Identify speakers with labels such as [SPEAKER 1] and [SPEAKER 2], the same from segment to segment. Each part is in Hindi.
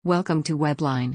[SPEAKER 1] Welcome to Webline.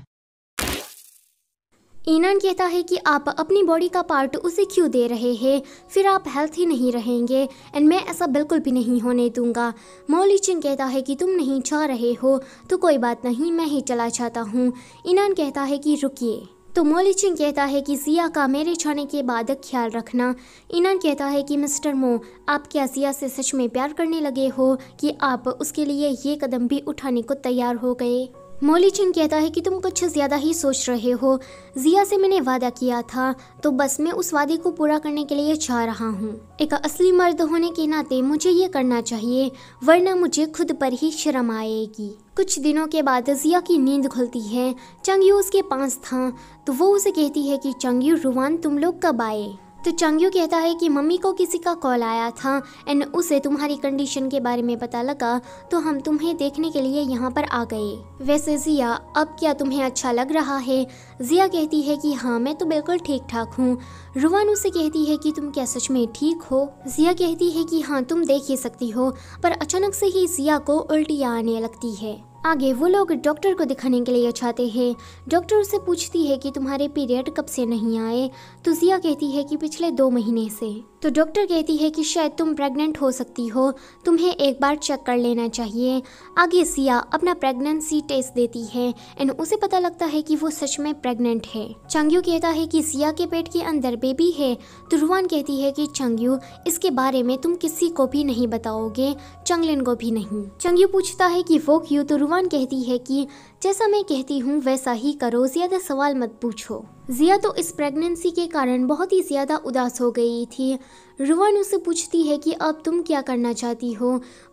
[SPEAKER 2] ईनान कहता है कि आप अपनी बॉडी का पार्ट उसे क्यों दे रहे हैं, फिर आप हेल्थी नहीं रहेंगे एंड मैं ऐसा बिल्कुल भी नहीं होने दूंगा। मॉली चिंग कहता है कि तुम नहीं चाह रहे हो तो कोई बात नहीं, मैं ही चला जाता हूँ। ईनान कहता है कि रुकिए। तो मॉली चिंग कहता है कि जिया का मेरे जाने के बाद ख्याल रखना। ईनान कहता है कि मिस्टर मो, आप क्या जिया से सच में प्यार करने लगे हो कि आप उसके लिए ये कदम भी उठाने को तैयार हो गए। मॉली चिंग कहता है कि तुम कुछ ज़्यादा ही सोच रहे हो। जिया से मैंने वादा किया था तो बस मैं उस वादे को पूरा करने के लिए जा रहा हूँ। एक असली मर्द होने के नाते मुझे ये करना चाहिए, वरना मुझे खुद पर ही शर्म आएगी। कुछ दिनों के बाद जिया की नींद खुलती है। चंगयू उसके पास था तो वो उसे कहती है कि चंगयू, रुवान तुम लोग कब आए? तो चंगयू कहता है कि मम्मी को किसी का कॉल आया था एंड उसे तुम्हारी कंडीशन के बारे में पता लगा तो हम तुम्हें देखने के लिए यहाँ पर आ गए। वैसे जिया, अब क्या तुम्हें अच्छा लग रहा है? जिया कहती है कि हाँ, मैं तो बिल्कुल ठीक ठाक हूँ। रुवान उसे कहती है कि तुम क्या सच में ठीक हो? जिया कहती है कि हाँ, तुम देख ही सकती हो। पर अचानक से ही जिया को उल्टियाँ आने लगती है। आगे वो लोग डॉक्टर को दिखाने के लिए जाते हैं। डॉक्टर उससे पूछती है कि तुम्हारे पीरियड कब से नहीं आए? तो जिया कहती है कि पिछले 2 महीने से। तो डॉक्टर कहती है कि शायद तुम प्रेग्नेंट हो सकती हो, तुम्हें एक बार चेक कर लेना चाहिए। आगे जिया अपना प्रेगनेंसी टेस्ट देती है एंड उसे पता लगता है कि वो सच में प्रेग्नेंट है। चंगयू कहता है कि जिया के पेट के अंदर बेबी है। तो रुवान कहती है कि चंगयू, इसके बारे में तुम किसी को भी नहीं बताओगे, चंगलिन को भी नहीं। चंगयू पूछता है कि वो क्यों? तो रुवान कहती है कि जैसा मैं कहती हूँ वैसा ही करो, ज्यादा सवाल मत पूछो। जिया तो इस प्रेगनेंसी के कारण बहुत ही ज्यादा उदास हो गई थी। रुवान उससे पूछती है कि अब तुम क्या करना चाहती हो?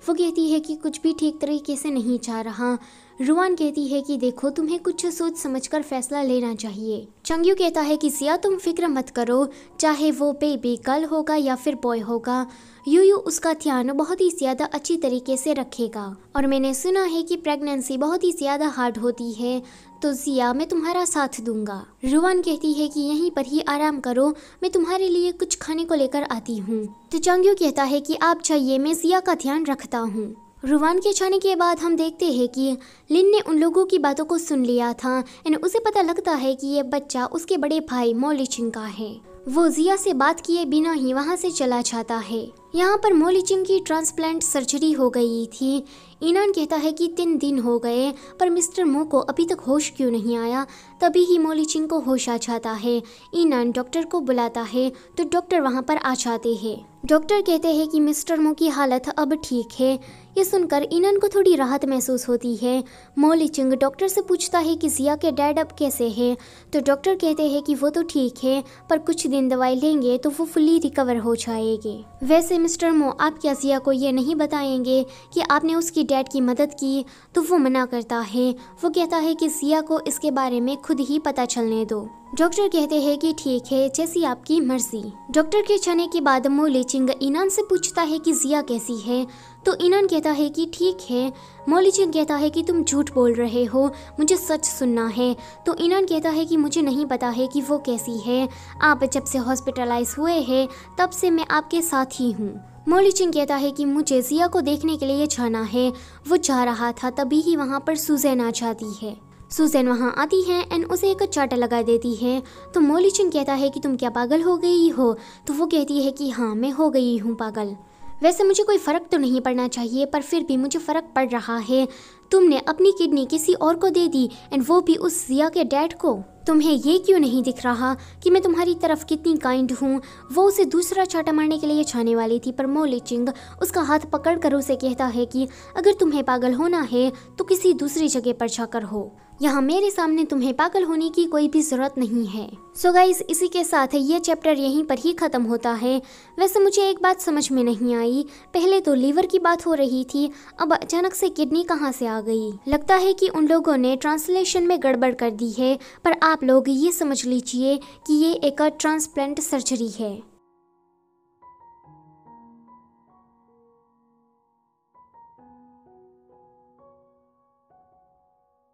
[SPEAKER 2] वो कहती है कि कुछ भी ठीक तरीके से नहीं जा रहा। रुवान कहती है कि देखो, तुम्हें कुछ सोच समझकर फैसला लेना चाहिए। चंगयू कहता है कि जिया तुम फिक्र मत करो, चाहे वो बेबी गर्ल होगा या फिर बॉय होगा, यूयू उसका ध्यान बहुत ही ज्यादा अच्छी तरीके से रखेगा। और मैंने सुना है कि प्रेगनेंसी बहुत ही ज्यादा हार्ड होती है, तो जिया मैं तुम्हारा साथ दूंगा। रुवान कहती है कि यहीं पर ही आराम करो, मैं तुम्हारे लिए कुछ खाने को लेकर आती हूँ। तो चंगयू कहता है कि आप चाहिए, मैं जिया का ध्यान रखता हूँ। रुवान के जाने के बाद हम देखते हैं कि लिन ने उन लोगों की बातों को सुन लिया था एंड उसे पता लगता है कि ये बच्चा उसके बड़े भाई मॉली चिंग का है। वो जिया से बात किए बिना ही वहाँ से चला जाता है। यहाँ पर मॉली चिंग की ट्रांसप्लांट सर्जरी हो गई थी। ईनान कहता है कि 3 दिन हो गए पर मिस्टर मो को अभी तक होश क्यों नहीं आया। तभी ही मॉली चिंग को होश आ जाता है। ईनान डॉक्टर को बुलाता है तो डॉक्टर वहाँ पर आ जाते हैं। डॉक्टर कहते हैं कि मिस्टर मो की हालत अब ठीक है। ये सुनकर ईनान को थोड़ी राहत महसूस होती है। मॉली चिंग डॉक्टर से पूछता है कि जिया के डैड अब कैसे हैं। तो डॉक्टर कहते हैं कि वो तो ठीक है पर कुछ दिन दवाई लेंगे तो वो फुल्ली रिकवर हो जाएंगे। वैसे मिस्टर मो, आप क्या जिया को ये नहीं बताएंगे कि आपने उसकी डैड की मदद की? तो वो मना करता है। वो कहता है कि जिया को इसके बारे में खुद ही पता चलने दो। डॉक्टर कहते हैं कि ठीक है, जैसी आपकी मर्जी। डॉक्टर के जाने के बाद मॉली चिंग ईनान से पूछता है कि जिया कैसी है। तो ईनान कहता है कि ठीक है। मॉली चिंग कहता है कि तुम झूठ बोल रहे हो, मुझे सच सुनना है। तो ईनान कहता है कि मुझे नहीं पता है कि वो कैसी है, आप जब से हॉस्पिटलाइज हुए हैं तब से मैं आपके साथ ही हूँ। मॉली चिंग कहता है कि मुझे जिया को देखने के लिए जाना है। वो जा रहा था तभी ही वहाँ पर सुजैन आ जाती है। सुजैन वहाँ आती है एंड उसे एक चाटा लगा देती है। तो मॉली चिंग कहता है कि तुम क्या पागल हो गई हो? तो वो कहती है कि हाँ, मैं हो गई हूँ पागल। वैसे मुझे कोई फ़र्क तो नहीं पड़ना चाहिए पर फिर भी मुझे फ़र्क पड़ रहा है। तुमने अपनी किडनी किसी और को दे दी एंड वो भी उस जिया के डैड को। तुम्हें ये क्यों नहीं दिख रहा कि मैं तुम्हारी तरफ कितनी काइंड हूँ? वो उसे दूसरा चाटा मारने के लिए जाने वाली थी पर मॉली चिंग उसका हाथ पकड़कर उसे कहता है कि अगर तुम्हें पागल होना है तो किसी दूसरी जगह पर जाकर हो, यहाँ मेरे सामने तुम्हें पागल होने की कोई भी जरूरत नहीं है। सो गाइस, इसी के साथ ये चैप्टर यहीं पर ही खत्म होता है। वैसे मुझे एक बात समझ में नहीं आई, पहले तो लीवर की बात हो रही थी, अब अचानक से किडनी कहाँ से आ गई? लगता है कि उन लोगों ने ट्रांसलेशन में गड़बड़ कर दी है, पर आप लोग ये समझ लीजिए कि ये एक ट्रांसप्लांट सर्जरी है।